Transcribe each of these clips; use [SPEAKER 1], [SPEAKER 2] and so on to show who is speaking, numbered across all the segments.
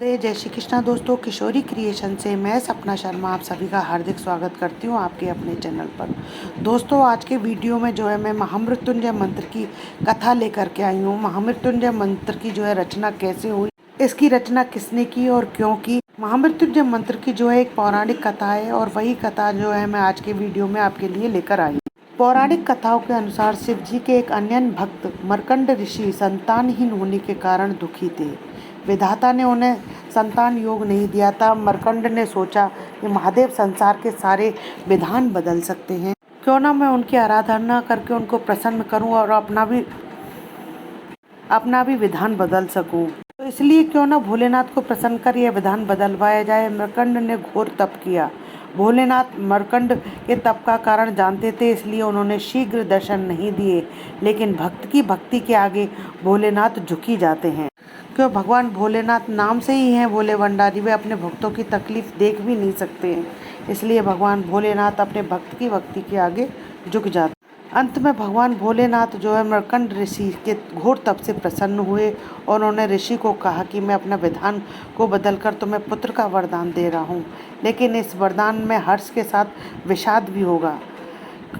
[SPEAKER 1] जय श्री कृष्णा दोस्तों, किशोरी क्रिएशन से मैं सपना शर्मा आप सभी का हार्दिक स्वागत करती हूँ आपके अपने चैनल पर। दोस्तों, आज के वीडियो में जो है मैं महामृत्युंजय मंत्र की कथा लेकर के आई हूँ। महामृत्युंजय मंत्र की जो है रचना कैसे हुई, इसकी रचना किसने की और क्यों की। महामृत्युंजय मंत्र की जो है एक पौराणिक कथा है और वही कथा जो है मैं आज के वीडियो में आपके लिए लेकर आई हूँ। पौराणिक कथाओं के अनुसार शिव जी के एक अन्य भक्त मर्कंड ऋषि संतानहीन होने के कारण दुखी थे। विधाता ने उन्हें संतान योग नहीं दिया था। मर्कंड ने सोचा कि महादेव संसार के सारे विधान बदल सकते हैं, क्यों ना मैं उनकी आराधना करके उनको प्रसन्न करूं और अपना भी विधान बदल सकूं। तो इसलिए क्यों ना भोलेनाथ को प्रसन्न कर यह विधान बदलवाया जाए। मर्कंड ने घोर तप किया। भोलेनाथ मर्कंड के तप का कारण जानते थे, इसलिए उन्होंने शीघ्र दर्शन नहीं दिए। लेकिन भक्त की भक्ति के आगे भोलेनाथ झुकी जाते हैं, क्यों भगवान भोलेनाथ नाम से ही हैं भोले भंडारी। वे अपने भक्तों की तकलीफ देख भी नहीं सकते हैं, इसलिए भगवान भोलेनाथ अपने भक्त की भक्ति के आगे झुक जाते। अंत में भगवान भोलेनाथ जो है मर्कंड ऋषि के घोर तप से प्रसन्न हुए और उन्होंने ऋषि को कहा कि मैं अपना विधान को बदलकर तुम्हें पुत्र का वरदान दे रहा हूँ, लेकिन इस वरदान में हर्ष के साथ विषाद भी होगा।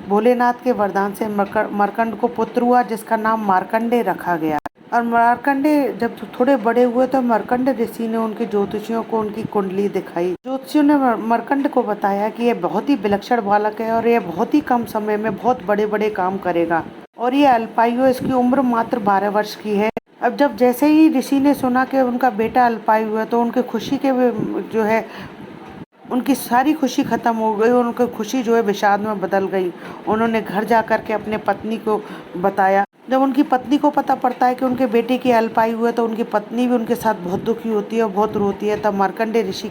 [SPEAKER 1] भोलेनाथ के वरदान से मर्कंड को पुत्र हुआ, जिसका नाम मार्कंडेय रखा गया। और मार्कंडेय जब थोड़े बड़े हुए तो मर्कंड ऋषि ने उनके ज्योतिषियों को उनकी कुंडली दिखाई। ज्योतिषियों ने मर्कंड को बताया कि यह बहुत ही विलक्षण बालक है और यह बहुत ही कम समय में बहुत बड़े बड़े काम करेगा और ये अल्पायु, इसकी उम्र मात्र 12 वर्ष की है। अब जब जैसे ही ऋषि ने सुना कि उनका बेटा अल्पायु है तो उनकी खुशी के जो है उनकी सारी खुशी खत्म हो गई और उनकी खुशी जो है विषाद में बदल गई। उन्होंने घर जा कर के अपने पत्नी को बताया। जब उनकी पत्नी को पता पड़ता है कि उनके बेटे की अल्पायु है तो उनकी पत्नी भी उनके साथ बहुत दुखी होती है और बहुत रोती है। तब मर्कंड ऋषि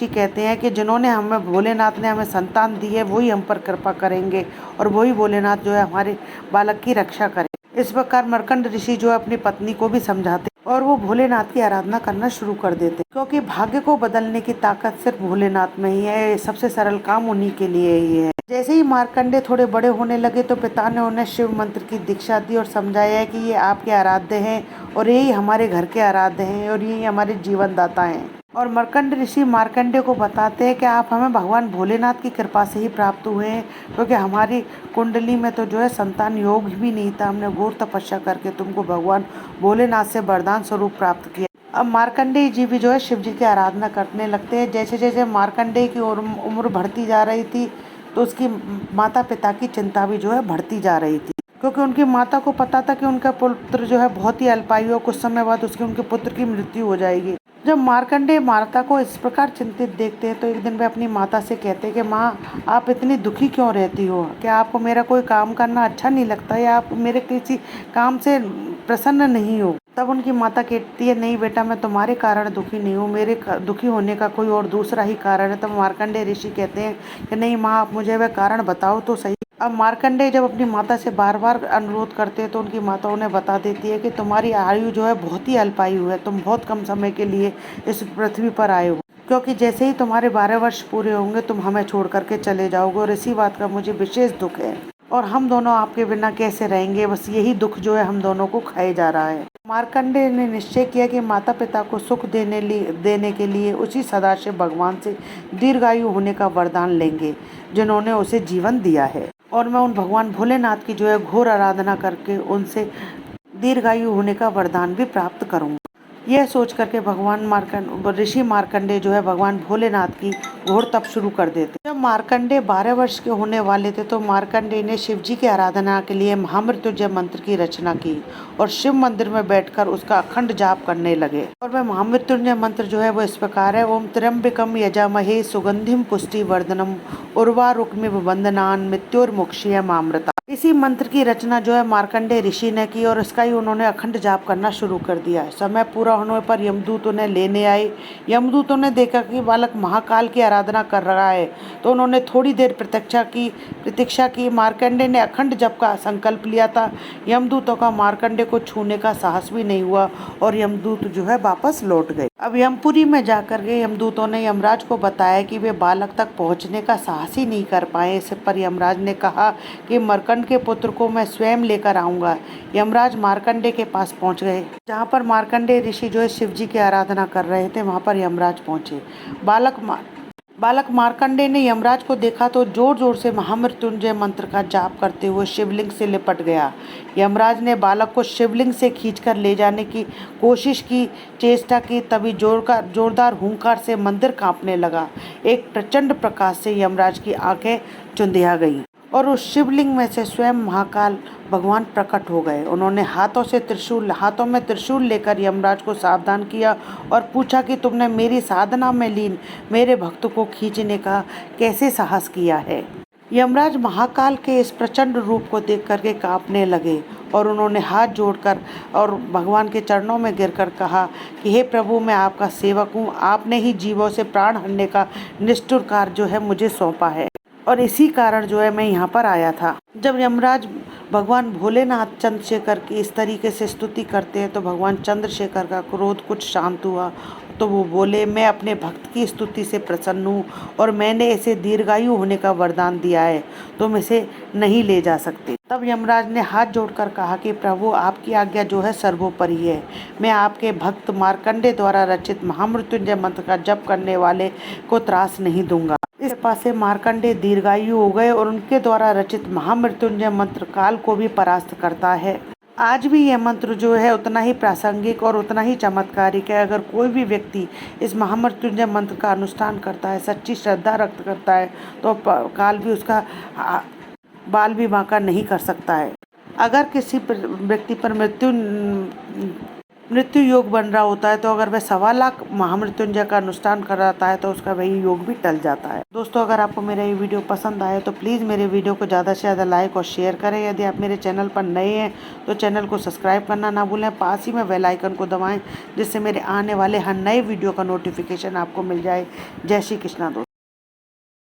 [SPEAKER 1] कहते हैं कि जिन्होंने हमें भोलेनाथ ने हमें संतान दी है वही हम पर कृपा करेंगे और वही भोलेनाथ जो है हमारे बालक की रक्षा करें। इस प्रकार मर्कंड ऋषि जो है अपनी पत्नी को भी समझाते और वो भोलेनाथ की आराधना करना शुरू कर देते, क्योंकि भाग्य को बदलने की ताकत सिर्फ भोलेनाथ में ही है। सबसे सरल काम उन्हीं के लिए ही है। जैसे ही मार्कंडे थोड़े बड़े होने लगे तो पिता ने उन्हें शिव मंत्र की दीक्षा दी और समझाया है कि ये आपके आराध्य हैं और यही हमारे घर के आराध्य हैं और यही हमारे जीवन दाता हैं। और मर्कंड ऋषि मार्कंडे को बताते हैं कि आप हमें भगवान भोलेनाथ की कृपा से ही प्राप्त हुए हैं, क्योंकि हमारी कुंडली में तो जो है संतान योग भी नहीं था। हमने घोर तपस्या करके तुमको भगवान भोलेनाथ से वरदान स्वरूप प्राप्त किया। अब मार्कंडेय जी भी जो है शिव जी की आराधना करने लगते हैं। जैसे जैसे मार्कंडेय की उम्र बढ़ती जा रही थी तो उसकी माता पिता की चिंता भी जो है बढ़ती जा रही थी, क्योंकि उनकी माता को पता था कि उनका पुत्र जो है बहुत ही अल्पायु है, कुछ समय बाद उनके पुत्र की मृत्यु हो जाएगी। जब मार्कंडेय माता को इस प्रकार चिंतित देखते हैं तो एक दिन वे अपनी माता से कहते हैं कि माँ, आप इतनी दुखी क्यों रहती हो? क्या आपको मेरा कोई काम करना अच्छा नहीं लगता या आप मेरे किसी काम से प्रसन्न नहीं हो? तब उनकी माता कहती है, नहीं बेटा, मैं तुम्हारे कारण दुखी नहीं हूँ, मेरे दुखी होने का कोई और दूसरा ही कारण है। तब मार्कंडेय ऋषि कहते हैं कि नहीं माँ, आप मुझे वह कारण बताओ तो सही। अब मार्कंडेय जब अपनी माता से बार बार अनुरोध करते हैं तो उनकी माता उन्हें बता देती है कि तुम्हारी आयु जो है बहुत ही अल्पायु है, तुम बहुत कम समय के लिए इस पृथ्वी पर आए हो, क्योंकि जैसे ही तुम्हारे 12 वर्ष पूरे होंगे तुम हमें छोड़ करके चले जाओगे और इसी बात का मुझे विशेष दुख है और हम दोनों आपके बिना कैसे रहेंगे। बस यही दुख जो है हम दोनों को खाए जा रहा है। मार्कंडेय ने निश्चय किया कि माता पिता को सुख देने के लिए उसी सदाशिव भगवान से दीर्घायु होने का वरदान लेंगे जिन्होंने उसे जीवन दिया है, और मैं उन भगवान भोलेनाथ की जो है घोर आराधना करके उनसे दीर्घायु होने का वरदान भी प्राप्त करूंगा। यह सोच करके ऋषि मार्कंडेय जो है भगवान भोलेनाथ की घोर तप शुरू कर देते। जब मार्कंडेय 12 वर्ष के होने वाले थे तो मार्कंडेय ने शिव जी की आराधना के लिए महामृत्युंजय मंत्र की रचना की और शिव मंदिर में बैठकर उसका अखंड जाप करने लगे। और वह महामृत्युंजय मंत्र जो है वो इस प्रकार है, ओम त्र्यंबकम यजामहे सुगंधिम पुष्टि वर्धनम उर्वारुकमिव वंदनान मृत्युर्मुक्षीयमामृता। इसी मंत्र की रचना जो है मार्कंडेय ऋषि ने की और इसका ही उन्होंने अखंड जाप करना शुरू कर दिया। समय पूरा होने पर यमदूत उन्हें लेने आए। यमदूतों ने देखा कि बालक महाकाल की आराधना कर रहा है तो उन्होंने थोड़ी देर प्रतीक्षा की। मार्कंडेय ने अखंड जप का संकल्प लिया था। यमदूतों का मार्कंडेय को छूने का साहस भी नहीं हुआ और यमदूत जो है वापस लौट गए। अब यमपुरी में जाकर के यमदूतों ने यमराज को बताया कि वे बालक तक पहुंचने का साहस ही नहीं कर पाए। इस पर यमराज ने कहा कि मरकंड के पुत्र को मैं स्वयं लेकर आऊंगा। यमराज मार्कंडे के पास पहुंच गए। जहां पर मार्कंडे ऋषि जो है शिव जी की आराधना कर रहे थे, वहां पर यमराज पहुंचे। बालक मार्कंडे ने यमराज को देखा तो जोर जोर से महामृत्युंजय मंत्र का जाप करते हुए शिवलिंग से लिपट गया। यमराज ने बालक को शिवलिंग से खींचकर ले जाने की कोशिश की, चेष्टा की, तभी जोरदार हुंकार से मंदिर कांपने लगा। एक प्रचंड प्रकाश से यमराज की आंखें चुंधिया गईं और उस शिवलिंग में से स्वयं महाकाल भगवान प्रकट हो गए। उन्होंने हाथों में त्रिशूल लेकर यमराज को सावधान किया और पूछा कि तुमने मेरी साधना में लीन मेरे भक्त को खींचने का कैसे साहस किया है। यमराज महाकाल के इस प्रचंड रूप को देख करके कांपने लगे और उन्होंने हाथ जोड़कर और भगवान के चरणों में गिरकर कहा कि हे प्रभु, मैं आपका सेवक हूँ। आपने ही जीवों से प्राण हरने का निष्ठुर कार्य जो है मुझे सौंपा है और इसी कारण जो है मैं यहाँ पर आया था। जब यमराज भगवान भोलेनाथ चंद्रशेखर की इस तरीके से स्तुति करते हैं तो भगवान चंद्रशेखर का क्रोध कुछ शांत हुआ। तो वो बोले, मैं अपने भक्त की स्तुति से प्रसन्न हूँ और मैंने इसे दीर्घायु होने का वरदान दिया है, तुम इसे नहीं ले जा सकते। तब यमराज ने हाथ जोड़कर कहा कि प्रभु, आपकी आज्ञा जो है सर्वोपरि है। मैं आपके भक्त मार्कंडे द्वारा रचित महामृत्युंजय मंत्र का जप करने वाले को त्रास नहीं दूंगा। इस कृपा से मार्कंडे दीर्घायु हो गए और उनके द्वारा रचित महामृत्युंजय मंत्र काल को भी परास्त करता है। आज भी यह मंत्र जो है उतना ही प्रासंगिक और उतना ही चमत्कारिक है। अगर कोई भी व्यक्ति इस महामृत्युंजय मंत्र का अनुष्ठान करता है, सच्ची श्रद्धा रक्त करता है, तो काल भी उसका बाल भी बांका नहीं कर सकता है। अगर किसी व्यक्ति पर मृत्यु योग बन रहा होता है तो अगर वह 1.25 लाख महामृत्युंजय का अनुष्ठान कराता है तो उसका वही योग भी टल जाता है। दोस्तों, अगर आपको मेरा ये वीडियो पसंद आए तो प्लीज़ मेरे वीडियो को ज़्यादा से ज़्यादा लाइक और शेयर करें। यदि आप मेरे चैनल पर नए हैं तो चैनल को सब्सक्राइब करना ना भूलें। पास ही में बेल आइकन को दबाएँ जिससे मेरे आने वाले हर नए वीडियो का नोटिफिकेशन आपको मिल जाए। जय श्री कृष्णा दोस्तों।